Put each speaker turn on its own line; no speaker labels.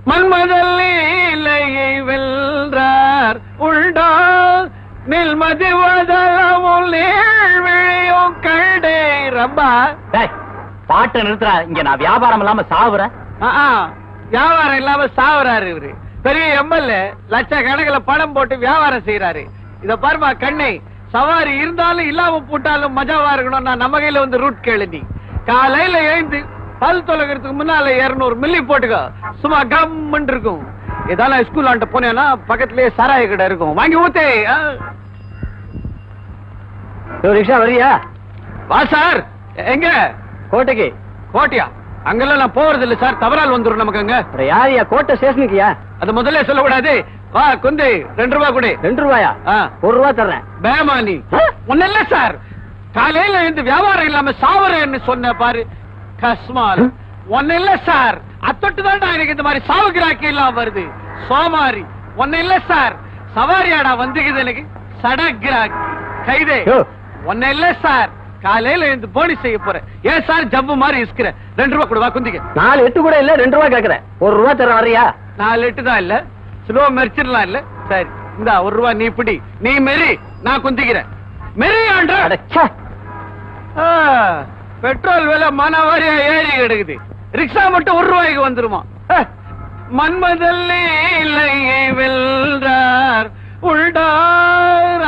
மன்மதல் லீலையை வென்றார் உண்டோ நில்மதி வதலமும் நீழ்விழியும் கண்டே ரம்பா.
பாட்டை நிறுத்துறா, இங்க நான் வியாபாரம் இல்லாம சாவுறேன்.
வியாபாரம் இல்லாம சாவுறாரு இவரு. பெரிய எம்எல்ஏ லட்சக்கணக்கில் பணம் போட்டு வியாபாரம் செய்யறாரு. இத பாருமா கண்ணை, சவாரி இருந்தாலும் இல்லாம போட்டாலும் மஜாவா இருக்கணும். நம்ம கையில வந்து ரூட் கேளு. நீ காலையில எழுந்து பல் தொலைக்கிறதுக்கு முன்னால 200 மில்லி போட்டுக்கோ, சும்மா கம்முன்னு இருக்கும். ஏதாவது ஸ்கூல் ஆண்ட போனேன்னா பக்கத்திலேயே சாராய கடை இருக்கும், வாங்கி ஊத்தே.
ரிக்ஷா வரியா?
வா சார். எங்க?
கோட்டைக்கு.
கோட்டையா? அங்கெல்லாம் நான் போறது இல்ல சார், தவறால் வந்துடும் நமக்கு. அங்க
யாரியா? கோட்டை ஸ்டேஷனுக்குயா?
அது முதல்ல சொல்லக்கூடாது. வா குந்தை, 2 ரூபாய் கொடு.
2 ரூபாயா? 1 ரூபாய் தர்றேன்.
பேமானி ஒன்னும் இல்ல சார், காலையில இருந்து வியாபாரம் இல்லாம சாவரேன்னு சொன்ன பாரு கஸ்மால். ஒன்னும் இல்ல சார், அத்தொட்டு தான் எனக்கு இந்த மாதிரி சாவு கிராக்கி எல்லாம் வருது. சோமாரி ஒன்னும் இல்ல சார், சவாரியாடா வந்துக்குது எனக்கு சடகிராக்கி கைதே. ஒன்னும் இல்ல சார், காலையில இருந்து போனி செய்ய போறேன். ஏன் சார் ஜம்பு மாதிரி இஸ்கிற? 2 ரூபாய் கொடுவா குந்திக்க.
4 8 கூட இல்ல, 2 ரூபாய் கேக்குறேன். 1 ரூபாய் தர வரியா? 4
8 தான் இல்ல, ஸ்லோ மெரிச்சிடலாம் இல்ல. சரி இந்த 1 ரூபாய் நீ பிடி, நீ மெரி, நான் குந்திக்கிறேன். மெரி ஆண்ட. பெட்ரோல் விலை மனவாரியா ஏறி கிடக்குது, ரிக்ஷா மட்டும் 1 ரூபாய்க்கு வந்துருமா? மன்மதல் லீலையை வென்றார் உள்டார்.